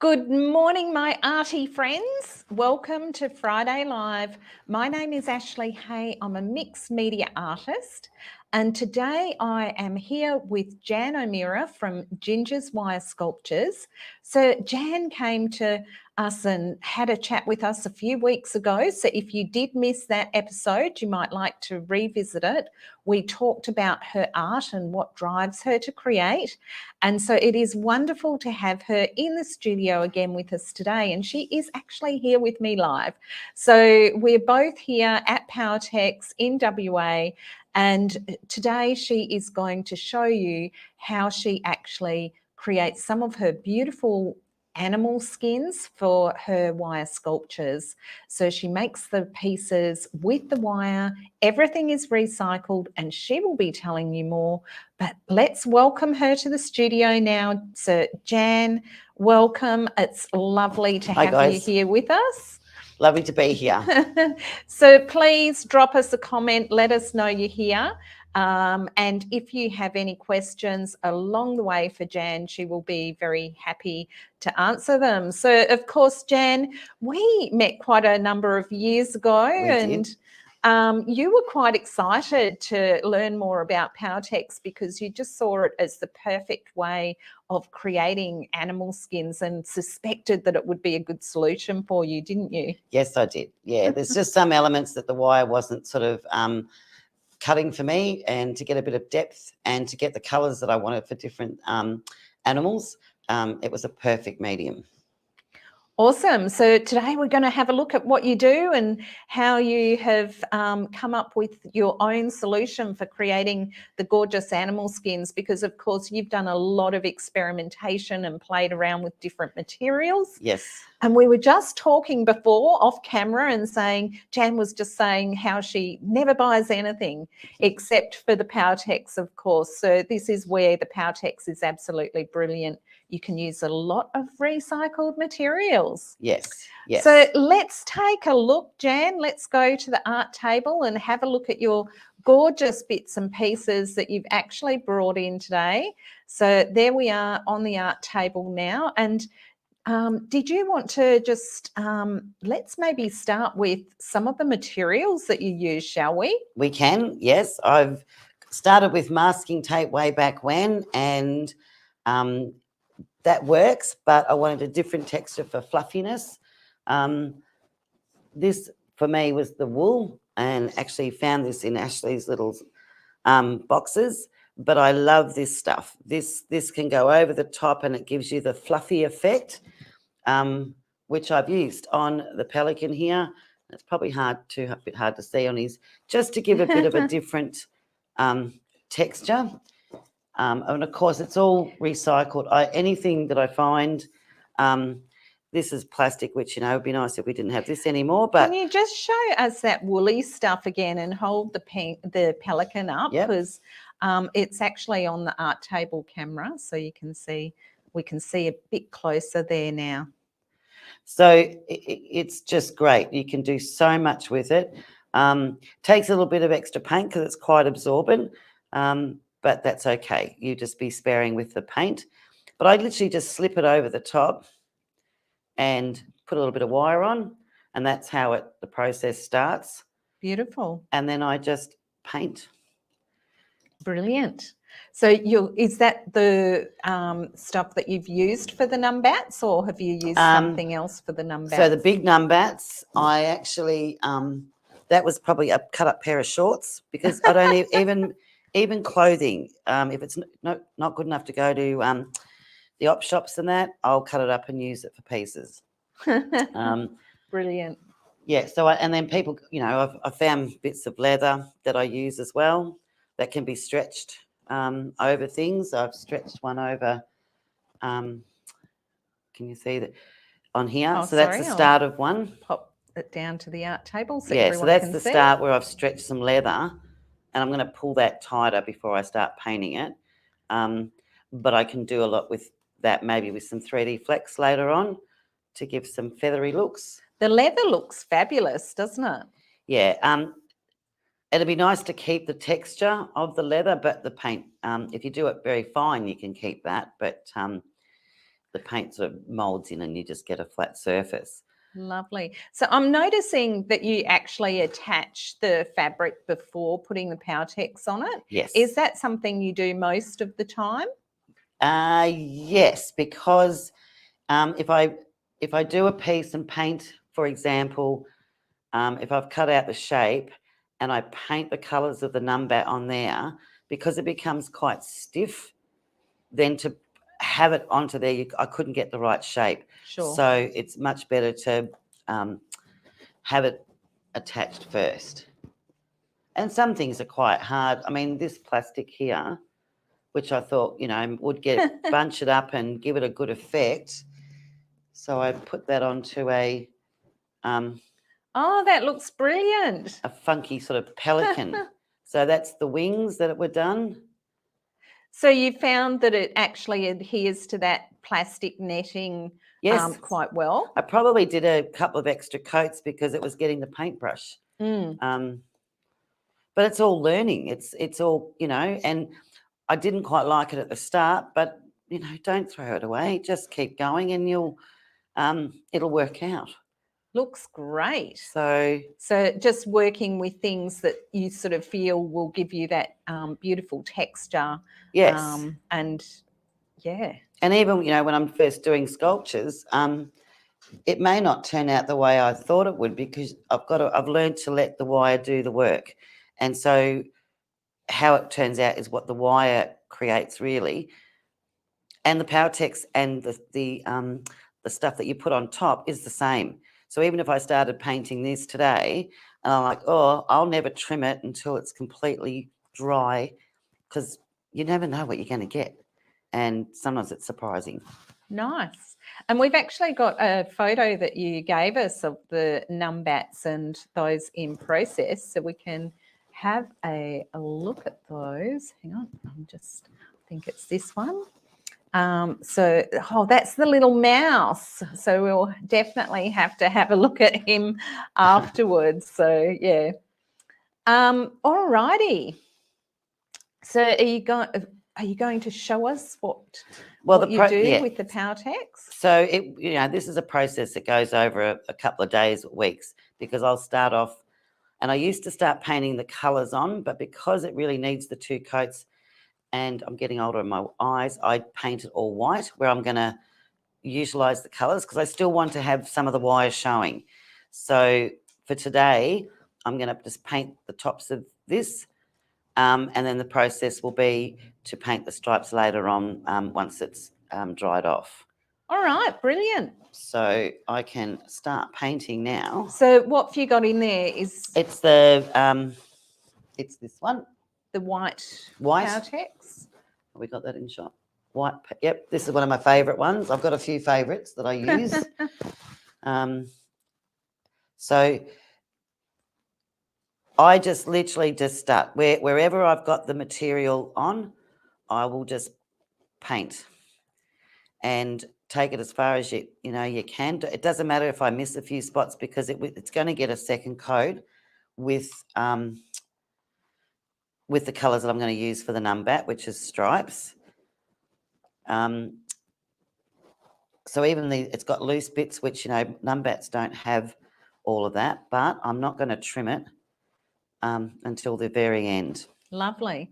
Good morning, my arty friends. Welcome to Friday Live. My name is Ashley Hay. I'm a mixed media artist. And today I am here with Jan O'Meara from Ginge's Wire Sculptures. So Jan came to us and had a chat with us a few weeks ago. So if you did miss that episode, you might like to revisit it. We talked about her art and what drives her to create. And so it is wonderful to have her in the studio again with us today. And she is actually here with me live. So we're both here at Powertex in WA. And today she is going to show you how she actually creates some of her beautiful animal skins for her wire sculptures. So she makes the pieces with the wire, everything is recycled, and she will be telling you more. But let's welcome her to the studio now. So Jan, welcome. It's lovely to have you here with us. Lovely to be here. So please drop us a comment, let us know you're here. And if you have any questions along the way for Jan, she will be very happy to answer them. So, of course, Jan, we met quite a number of years ago, you were quite excited to learn more about Powertex because you just saw it as the perfect way of creating animal skins and suspected that it would be a good solution for you, didn't you? Yes, I did. Yeah, there's just some elements that the wire wasn't sort of cutting for me, and to get a bit of depth and to get the colours that I wanted for different animals, it was a perfect medium. Awesome. So today we're going to have a look at what you do and how you have come up with your own solution for creating the gorgeous animal skins, because of course you've done a lot of experimentation and played around with different materials. Yes. And we were just talking before off camera and saying, Jan was just saying how she never buys anything except for the Powertex, of course. So this is where the Powertex is absolutely brilliant. You can use a lot of recycled materials. Yes, yes. So let's take a look, Jan. Let's go to the art table and have a look at your gorgeous bits and pieces that you've actually brought in today. So there we are on the art table now. And did you want to just, let's maybe start with some of the materials that you use, shall we? We can, yes. I've started with masking tape way back when, and that works, but I wanted a different texture for fluffiness. This, for me, was the wool, and actually found this in Ashley's little boxes. But I love this stuff. This can go over the top and it gives you the fluffy effect, which I've used on the pelican here. It's probably a bit hard to see on his, just to give a bit of a different texture. And of course, it's all recycled. Anything that I find, this is plastic, which, you know, would be nice if we didn't have this anymore. But can you just show us that woolly stuff again and hold the pelican up? Yep. Because it's actually on the art table camera, so you can see, we can see a bit closer there now. So it's just great. You can do so much with it. Takes a little bit of extra paint because it's quite absorbent, but that's okay. You just be sparing with the paint. But I literally just slip it over the top and put a little bit of wire on, and that's how the process starts. Beautiful. And then I just paint. Brilliant. So is that the stuff that you've used for the numbats, or have you used something else for the numbats? So the big numbats, I actually, that was probably a cut up pair of shorts, because I don't even clothing, if it's not good enough to go to the op shops and that, I'll cut it up and use it for pieces. Brilliant. Yeah, so and then people, you know, I've found bits of leather that I use as well that can be stretched over things. I've stretched one over, can you see that on here? Oh, so that's the start of one. Pop it down to the art table so yeah, everyone so that's can the see. start where I've stretched some leather, and I'm going to pull that tighter before I start painting it. But I can do a lot with that, maybe with some 3D flex later on to give some feathery looks. The leather looks fabulous, doesn't it? Yeah. It'd be nice to keep the texture of the leather, but the paint, if you do it very fine, you can keep that. But the paint sort of molds in and you just get a flat surface. Lovely. So I'm noticing that you actually attach the fabric before putting the Powertex on it. Yes. Is that something you do most of the time? Yes, because if I do a piece and paint, for example, if I've cut out the shape and I paint the colours of the numbat on there, because it becomes quite stiff, then to have it onto there, I couldn't get the right shape. Sure. So it's much better to have it attached first. And some things are quite hard. I mean, this plastic here, which I thought, would bunch it up and give it a good effect. So I put that onto a Oh, that looks brilliant. a funky sort of pelican. So that's the wings that were done. So you found that it actually adheres to that plastic netting Yes. quite well? I probably did a couple of extra coats because it was getting the paintbrush. But it's all learning. It's all, and I didn't quite like it at the start, but, don't throw it away. Just keep going and it'll work out. Looks great. So just working with things that you sort of feel will give you that beautiful texture. yes. And yeah. And even, when I'm first doing sculptures, it may not turn out the way I thought it would because I've learned to let the wire do the work. And so how it turns out is what the wire creates really. And the Powertex and the stuff that you put on top is the same. So even if I started painting this today and I'm like, oh, I'll never trim it until it's completely dry because you never know what you're going to get. And sometimes it's surprising. Nice. And we've actually got a photo that you gave us of the numbats and those in process. So we can have a look at those. Hang on, I think it's this one. That's the little mouse. So we'll definitely have to have a look at him afterwards. So yeah. All righty. So are you going to show us what you do with the Powertex? So this is a process that goes over a couple of days, weeks, because I'll start off, and I used to start painting the colours on, but because it really needs the 2 coats, and I'm getting older in my eyes, I paint it all white, where I'm going to utilise the colours because I still want to have some of the wires showing. So for today, I'm going to just paint the tops of this. And then the process will be to paint the stripes later on once it's dried off. All right, brilliant. So I can start painting now. So what have you got in there? It's it's this one. The white Powertex. We got that in shop. White. Yep, this is one of my favourite ones. I've got a few favourites that I use. So I just literally start wherever I've got the material on, I will just paint and take it as far as you can. It doesn't matter if I miss a few spots because it's going to get a second coat with the colours that I'm going to use for the numbat, which is stripes. So even it's got loose bits, which numbats don't have all of that, but I'm not going to trim it until the very end. Lovely.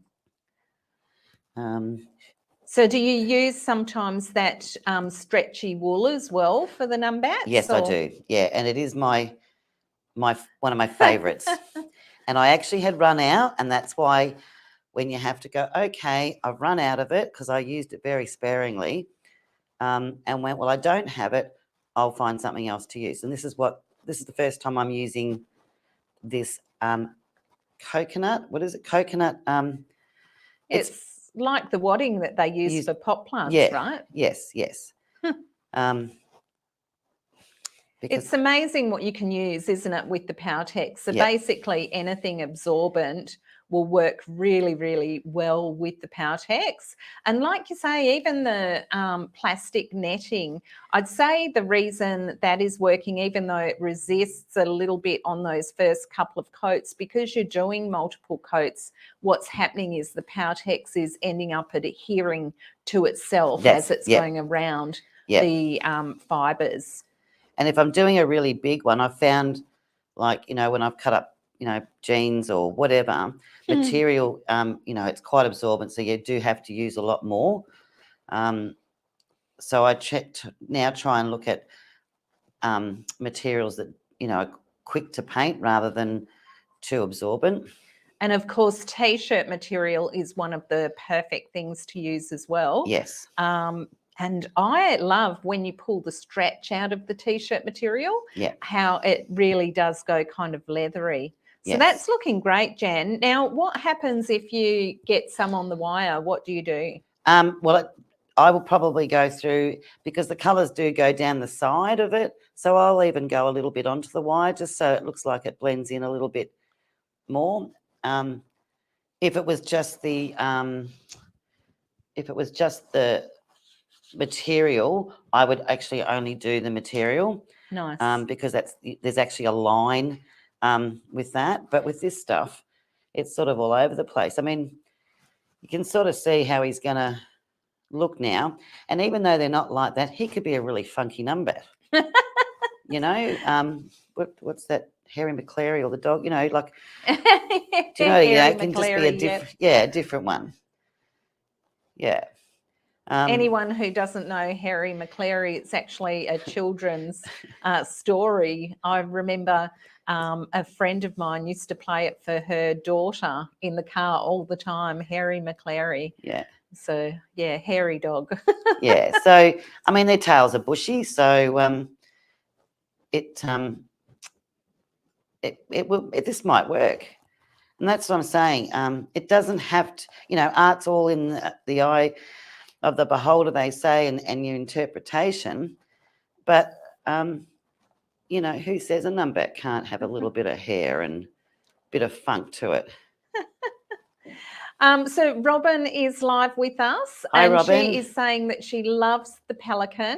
So do you use sometimes that stretchy wool as well for the numbats? Yes, I do. Yeah, and it is one of my favourites. And I actually had run out, and that's why when you have to go, okay, I've run out of it because I used it very sparingly, and went, well, I don't have it. I'll find something else to use. And this is the first time I'm using this coconut. What is it? Coconut. It's like the wadding that they use for pot plants, right? Yes. It's amazing what you can use, isn't it, with the Powertex? So basically anything absorbent will work really, really well with the Powertex. And like you say, even the plastic netting, I'd say the reason that is working, even though it resists a little bit on those first couple of coats, because you're doing multiple coats, what's happening is the Powertex is ending up adhering to itself as it's going around. Yep. the fibres. And if I'm doing a really big one, I've found, like, you know, when I've cut up, you know, jeans or whatever material, you know, it's quite absorbent, so you do have to use a lot more. So I now try and look at materials that, you know, are quick to paint rather than too absorbent. And of course, t-shirt material is one of the perfect things to use as well. Yes. And I love when you pull the stretch out of the t-shirt material, Yeah. how it really does go kind of leathery. So Yes. that's looking great, Jan. Now, what happens if you get some on the wire? What do you do? Well, I will probably go through, because the colours do go down the side of it. So I'll even go a little bit onto the wire just so it looks like it blends in a little bit more. If it was just the material, I would actually only do the material. Nice. Because there's actually a line with that. But with this stuff, it's sort of all over the place. I mean, you can sort of see how he's going to look now. And even though they're not like that, he could be a really funky number. You know, what's that? Harry McClary or the dog? You know, like, do you know, it can just be a different, a different one. Yeah. Anyone who doesn't know Harry McClary, it's actually a children's story. I remember a friend of mine used to play it for her daughter in the car all the time, Harry McClary. Yeah. So, yeah, hairy dog. Yeah. So, I mean, their tails are bushy, so this might work. And that's what I'm saying. It doesn't have to, you know, art's all in the eye of the beholder, they say, and your interpretation. But, you know, who says a number can't have a little bit of hair and bit of funk to it? So Robin is live with us. Hi, and Robin. She is saying that she loves the pelican.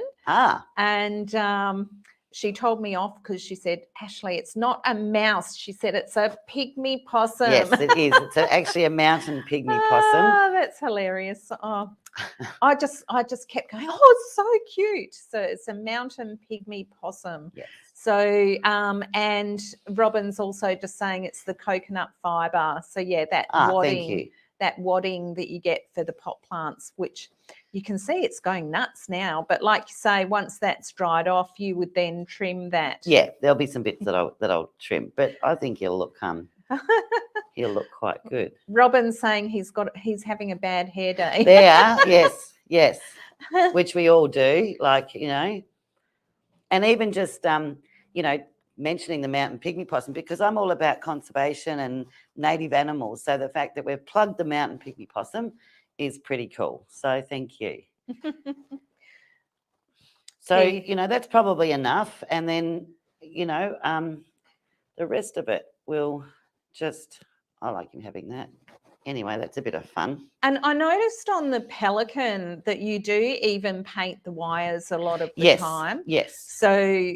And she told me off because she said, Ashley, it's not a mouse. She said it's a pygmy possum. Yes, it is. It's actually a mountain pygmy possum. Oh, that's hilarious. Oh, I just kept going, oh, it's so cute. So it's a mountain pygmy possum. Yes. So, and Robin's also just saying it's the coconut fibre. So, yeah, that wadding that you get for the pot plants, which you can see it's going nuts now. But like you say, once that's dried off, you would then trim that. Yeah, there'll be some bits that I'll trim, but I think he'll look he'll look quite good. Robin's saying he's having a bad hair day. There, yes, which we all do, like, you know, and even just you know, mentioning the mountain pygmy possum, because I'm all about conservation and native animals. So the fact that we've plugged the mountain pygmy possum is pretty cool. So thank you. So, you know, that's probably enough. And then, you know, the rest of it will just, I like him having that. Anyway, that's a bit of fun. And I noticed on the pelican that you do even paint the wires a lot of the time. Yes. So,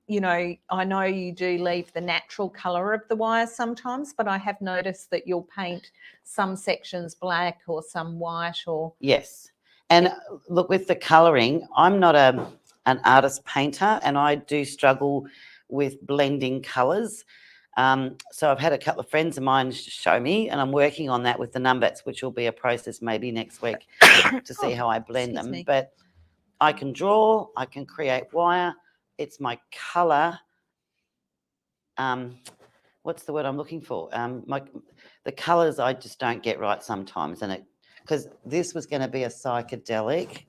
you know, I know you do leave the natural colour of the wire sometimes, but I have noticed that you'll paint some sections black or some white or... Yes. And look, with the colouring, I'm not an artist painter, and I do struggle with blending colours. So I've had a couple of friends of mine show me, and I'm working on that with the numbers, which will be a process maybe next week to see how I blend them. But I can draw, I can create wire. It's my colour. What's the word I'm looking for? The colours I just don't get right sometimes, and because this was going to be a psychedelic.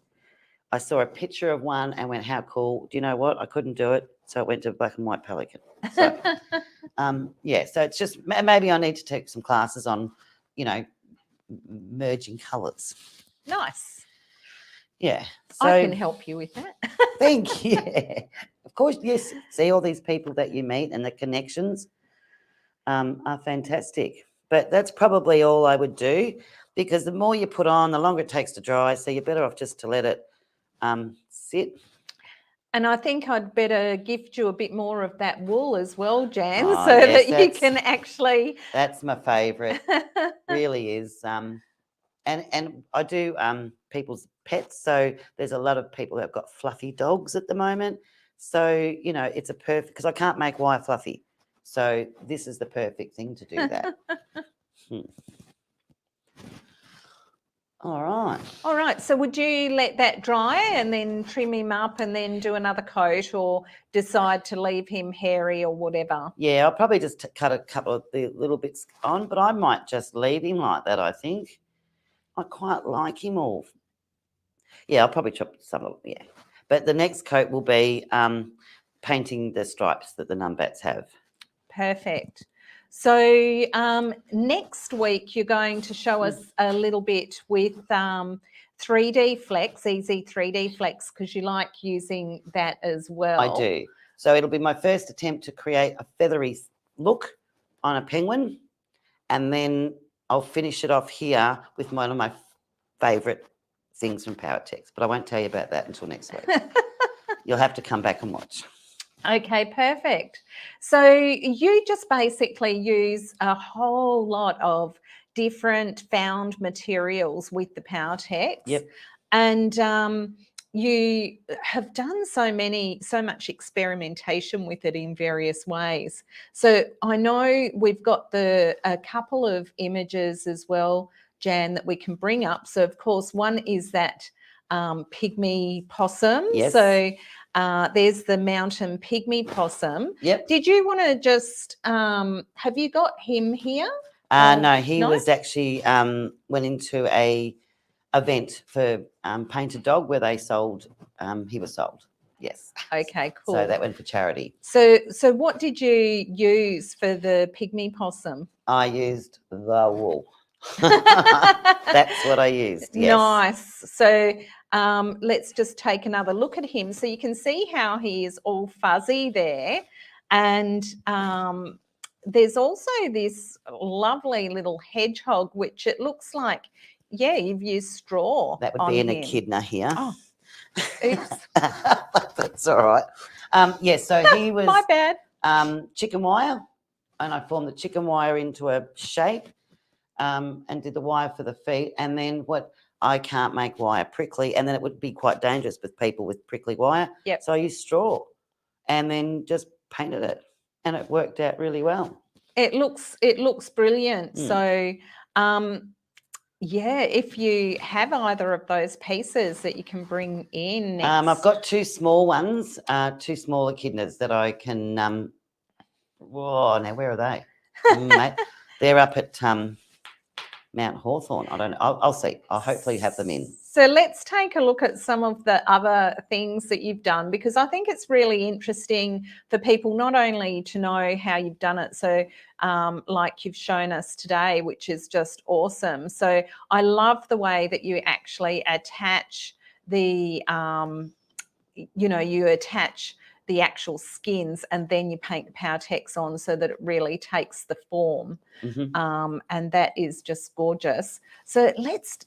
I saw a picture of one and went, how cool. Do you know what? I couldn't do it. So it went to black and white pelican. So, yeah, so it's just, maybe I need to take some classes on, you know, merging colours. Nice. Yeah. So, I can help you with that. Thank you. Of course, yes. See, all these people that you meet and the connections are fantastic. But that's probably all I would do, because the more you put on, the longer it takes to dry. So you're better off just to let it sit. And I think I'd better gift you a bit more of that wool as well, Jan, so yes, that you can actually... That's my favourite. Really is. And I do people's pets. So there's a lot of people that have got fluffy dogs at the moment. So, you know, it's a perfect, because I can't make wire fluffy. So this is the perfect thing to do that. All right. All right. So would you let that dry and then trim him up and then do another coat, or decide to leave him hairy or whatever? Yeah, I'll probably just cut a couple of the little bits on, but I might just leave him like that, I think. I quite like him all. Yeah, I'll probably chop some of it, yeah. But the next coat will be painting the stripes that the numbats have. Perfect. So next week you're going to show us a little bit with 3D Flex, easy 3D Flex, because you like using that as well. I do. So it'll be my first attempt to create a feathery look on a penguin, and then I'll finish it off here with one of my favourite things from Powertex, but I won't tell you about that until next week. You'll have to come back and watch. Okay, perfect. So you just basically use a whole lot of different found materials with the Powertex. Yep. And you have done so much experimentation with it in various ways. So I know we've got a couple of images as well, Jan, that we can bring up. So of course, one is that pygmy possum. Yes. So there's the mountain pygmy possum. Yep. Did you want to just, have you got him here? No, he was actually went into a event for Painted Dog where they sold, he was sold. Yes. Okay, cool. So that went for charity. So what did you use for the pygmy possum? I used the wool. That's what I used. Yes. Nice. So let's just take another look at him. So you can see how he is all fuzzy there. And there's also this lovely little hedgehog, which it looks like, yeah, you've used straw. That would be an him. echidna here. Oh, oops. That's all right. Yeah, so he was My bad. chicken wire, and I formed the chicken wire into a shape and did the wire for the feet. And then I can't make wire prickly, and then it would be quite dangerous with people with prickly wire. Yep. So I used straw and then just painted it, and it worked out really well. It looks brilliant. So yeah, if you have either of those pieces that you can bring in next. I've got two small ones, two smaller echidnas that I can. Whoa! Now where are they? Mate, they're up at Mount Hawthorn. I don't know. I'll see. I'll hopefully have them in. So let's take a look at some of the other things that you've done, because I think it's really interesting for people not only to know how you've done it, so like you've shown us today, which is just awesome. So I love the way that you actually attach the, you attach the actual skins and then you paint the Powertex on so that it really takes the form. And that is just gorgeous. So let's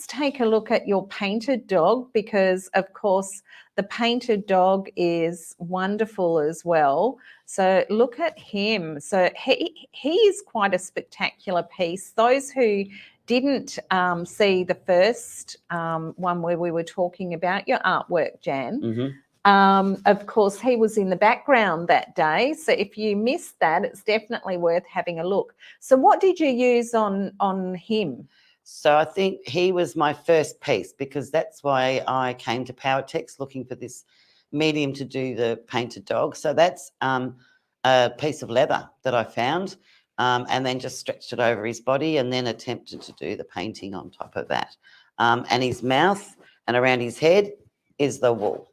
take a look at your painted dog, because of course the painted dog is wonderful as well. So look at him. So he is quite a spectacular piece. Those who didn't see the first one where we were talking about your artwork, Jan, of course, he was in the background that day. So if you missed that, it's definitely worth having a look. So what did you use on him? So I think he was my first piece, because that's why I came to Powertex looking for this medium to do the painted dog. So that's a piece of leather that I found, and then just stretched it over his body and then attempted to do the painting on top of that. And his mouth and around his head is the wool.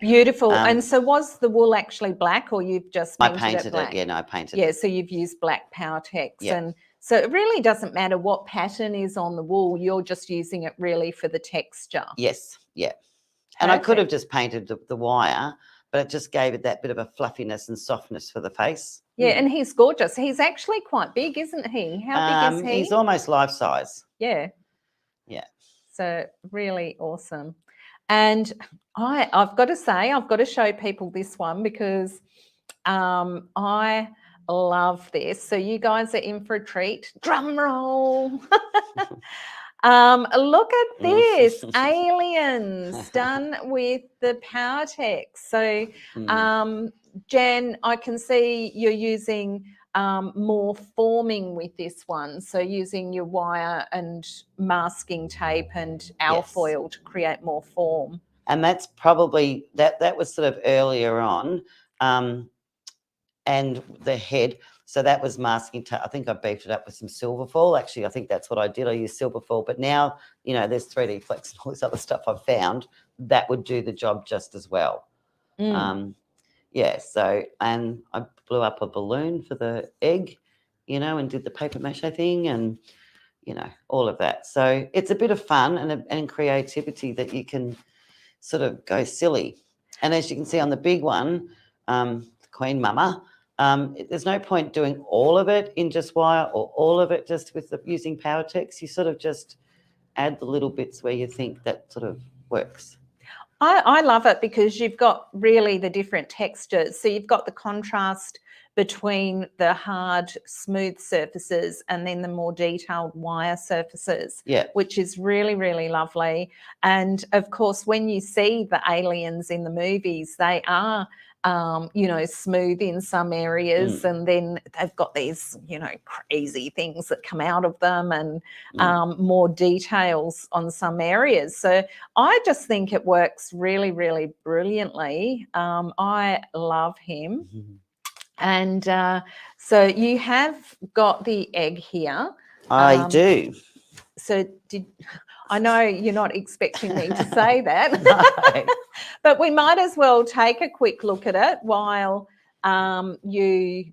Beautiful. And so was the wool actually black, or you've just painted it black? Yeah, no, I painted it. Yeah, so you've used black Powertex. Yep. And so it really doesn't matter what pattern is on the wool, you're just using it really for the texture. Yes, yeah. Perfect. And I could have just painted the wire, but it just gave it that bit of a fluffiness and softness for the face. Yeah, and he's gorgeous. He's actually quite big, isn't he? How big is he? He's almost life size. Yeah. Yeah. So really awesome. And I've got to say, I've got to show people this one, because I love this. So you guys are in for a treat. Drum roll. Look at this, aliens done with the Powertex. So, Jen, I can see you're using more forming with this one. So using your wire and masking tape and alfoil to create more form. And that's probably, that was sort of earlier on. And the head, so that was masking tape. I think I beefed it up with some silver foil. Actually, I think that's what I did. I used silver foil, but now, you know, there's 3D flex and all this other stuff I've found that would do the job just as well. Yeah, so, and I blew up a balloon for the egg, you know, and did the paper mache thing and, you know, all of that. So it's a bit of fun and creativity that you can sort of go silly. And as you can see on the big one, Queen Mama, there's no point doing all of it in just wire or all of it just with using Powertex. You sort of just add the little bits where you think that sort of works. I love it because you've got really the different textures. So you've got the contrast between the hard, smooth surfaces and then the more detailed wire surfaces, which is really, really lovely. And of course, when you see the aliens in the movies, they are you know, smooth in some areas, and then they've got these, you know, crazy things that come out of them and more details on some areas. So I just think it works really, really brilliantly. I love him. And so you have got the egg here. I do. So I know you're not expecting me to say that, No. but we might as well take a quick look at it while you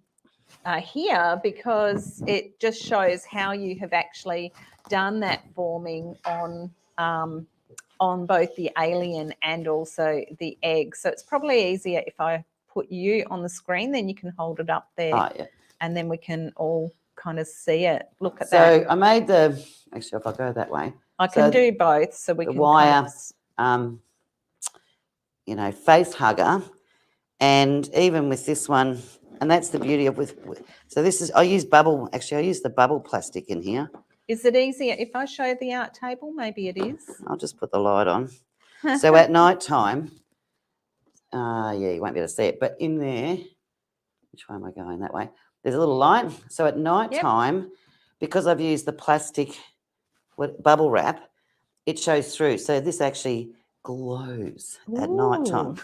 are here, because it just shows how you have actually done that forming on both the alien and also the egg. So it's probably easier if I put you on the screen, then you can hold it up there, and then we can all kind of see it. Look at that. So I made actually, if I go that way, I can do both, so we can wire, you know, face hugger, and even with this one, and that's the beauty of so this is, I use the bubble plastic in here. Is it easier if I show the art table? Maybe it is. I'll just put the light on. So at night time, yeah, you won't be able to see it, but in there, which way am I going? That way. There's a little light. So at night time, because I've used the plastic bubble wrap, it shows through. So this actually glows at night time.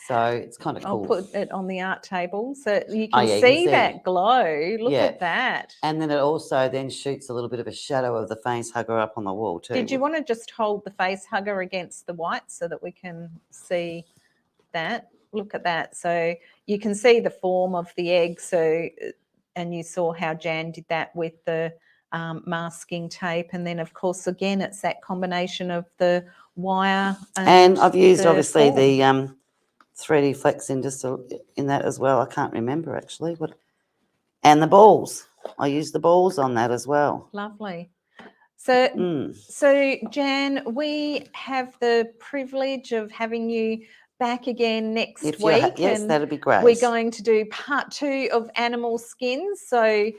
So it's kind of cool. I'll put it on the art table so you can see that glow. Look at that. And then it also then shoots a little bit of a shadow of the face hugger up on the wall too. Did you want to just hold the face hugger against the white so that we can see that? Look at that. So you can see the form of the egg. So, and you saw how Jan did that with the masking tape. And then, of course, again, it's that combination of the wire. And I've used, obviously, the 3D flex in that as well. I can't remember, actually. And the balls. I used the balls on that as well. Lovely. So, so Jan, we have the privilege of having you back again next week. Yes, that'd be great. We're going to do part 2 of animal skins. So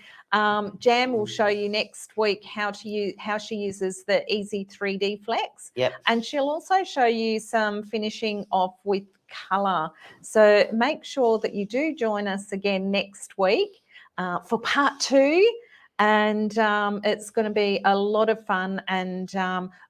Jan will show you next week how she uses the Easy 3D Flex. And she'll also show you some finishing off with colour. So make sure that you do join us again next week for part 2. And it's going to be a lot of fun. And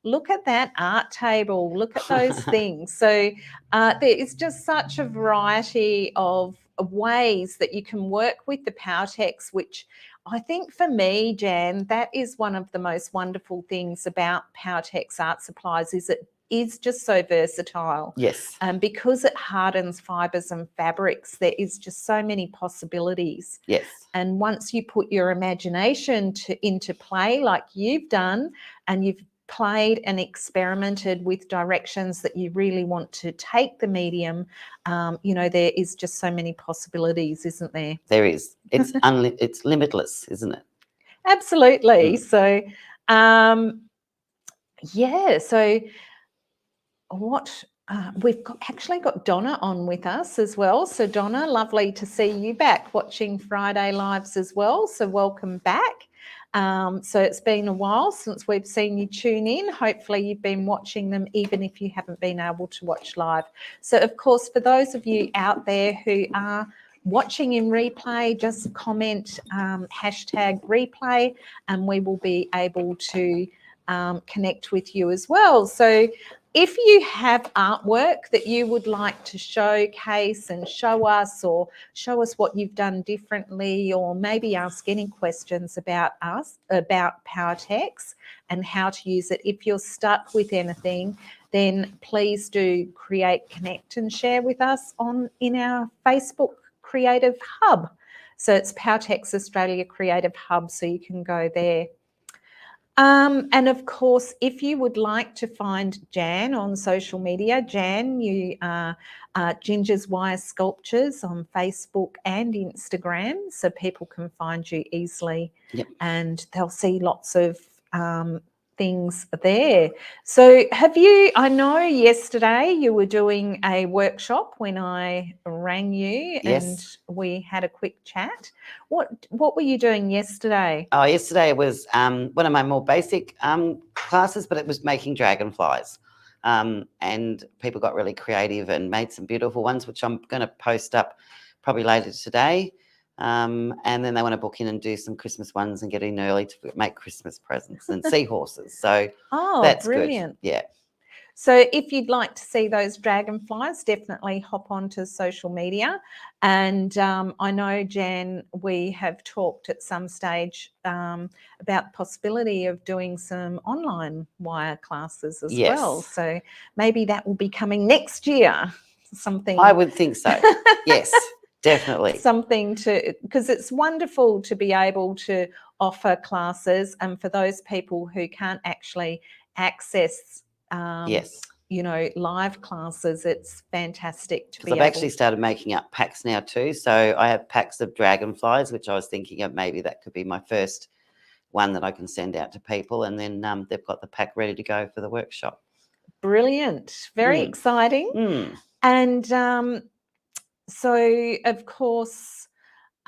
look at that art table. Look at those things. So there is just such a variety of ways that you can work with the Powertex, which I think for me, Jan, that is one of the most wonderful things about Powertex Art Supplies, is it is just so versatile. Yes. Because it hardens fibres and fabrics, there is just so many possibilities. Yes. And once you put your imagination into play like you've done, and you've played and experimented with directions that you really want to take the medium, you know, there is just so many possibilities, isn't there? There is. It's it's limitless, isn't it? Absolutely. So, yeah, so what we've actually got Donna on with us as well. So Donna, lovely to see you back watching Friday Lives as well. So welcome back. So it's been a while since we've seen you tune in. Hopefully you've been watching them even if you haven't been able to watch live. So of course, for those of you out there who are watching in replay, just comment hashtag replay and we will be able to connect with you as well. So if you have artwork that you would like to showcase and show us, or show us what you've done differently, or maybe ask any questions about us, about Powertex and how to use it, if you're stuck with anything, then please do create, connect and share with us in our Facebook Creative Hub. So it's Powertex Australia Creative Hub, so you can go there. And of course, if you would like to find Jan on social media, Jan, you are Ginge's Wire Sculptures on Facebook and Instagram, so people can find you easily. Yep. And they'll see lots of things there. So I know yesterday you were doing a workshop when I rang you. Yes. And we had a quick chat. What were you doing yesterday? Oh, yesterday was one of my more basic classes, but it was making dragonflies. And people got really creative and made some beautiful ones, which I'm going to post up probably later today. And then they want to book in and do some Christmas ones and get in early to make Christmas presents and seahorses. So that's brilliant. Good. Yeah. So if you'd like to see those dragonflies, definitely hop onto social media. And I know, Jan, we have talked at some stage about the possibility of doing some online wire classes as well. So maybe that will be coming next year. Something I would think so. Yes. Definitely. Something because it's wonderful to be able to offer classes, and for those people who can't actually access, live classes, it's fantastic to be able. I've actually started making up packs now too. So I have packs of dragonflies, which I was thinking of maybe that could be my first one that I can send out to people, and then they've got the pack ready to go for the workshop. Brilliant. Very exciting. And so, of course,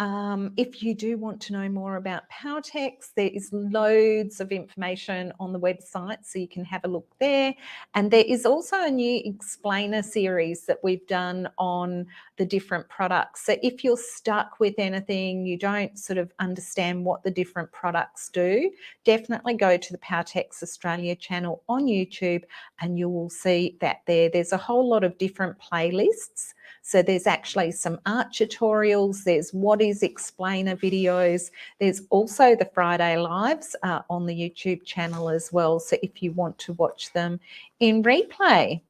if you do want to know more about Powertex, there is loads of information on the website, so you can have a look there. And there is also a new explainer series that we've done on the different products. So if you're stuck with anything, you don't sort of understand what the different products do, definitely go to the Powertex Australia channel on YouTube and you will see that there's a whole lot of different playlists. So there's actually some art tutorials, there's what is explainer videos, there's also the Friday lives on the YouTube channel as well, so if you want to watch them in replay.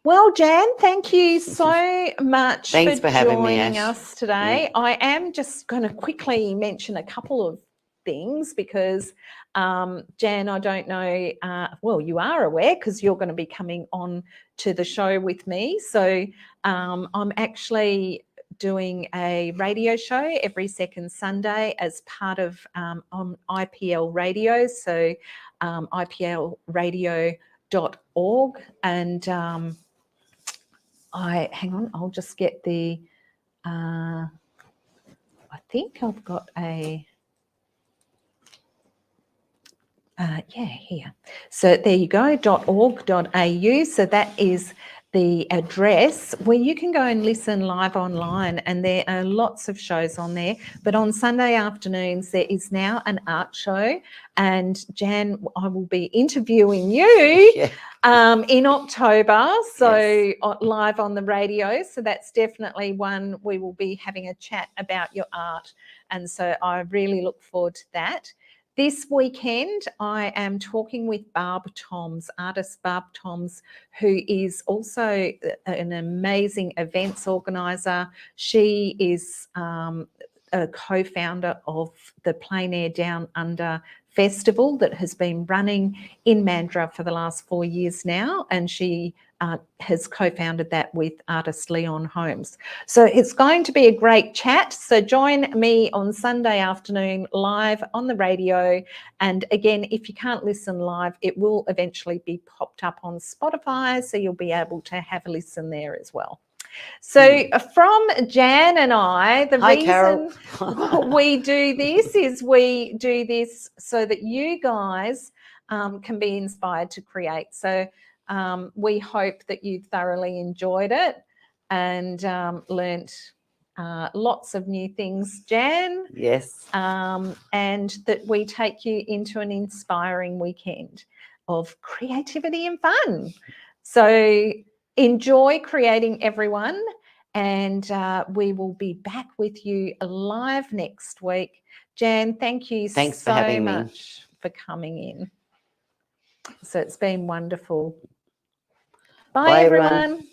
Well, Jan, thank you so much for joining us today. I am just going to quickly mention a couple of things because, Jan, I don't know, well, you are aware because you're going to be coming on to the show with me. So I'm actually doing a radio show every second Sunday as part of on IPL Radio, so iplradio.org, and hang on, I'll just get the, I think I've got a, here. So there you go, .org.au. So that is the address where you can go and listen live online, and there are lots of shows on there. But on Sunday afternoons, there is now an art show, and Jan, I will be interviewing you in October, so live on the radio. So that's definitely one we will be having a chat about your art, and so I really look forward to that. This weekend, I am talking with Barb Toms, artist Barb Toms, who is also an amazing events organiser. She is a co-founder of the Plein Air Down Under festival that has been running in Mandurah for the last 4 years now, and she has co-founded that with artist Leon Holmes. So it's going to be a great chat. So join me on Sunday afternoon live on the radio. And again, if you can't listen live, it will eventually be popped up on Spotify, so you'll be able to have a listen there as well. So from Jan and I, the Hi, Carol. reason we do this is we do this so that you guys can be inspired to create. So we hope that you thoroughly enjoyed it and learnt lots of new things, Jan. Yes. And that we take you into an inspiring weekend of creativity and fun. So enjoy creating, everyone, and we will be back with you live next week. Jan, thank you Thanks for so having me. much for coming in. So it's been wonderful. Bye, Bye, everyone. everyone.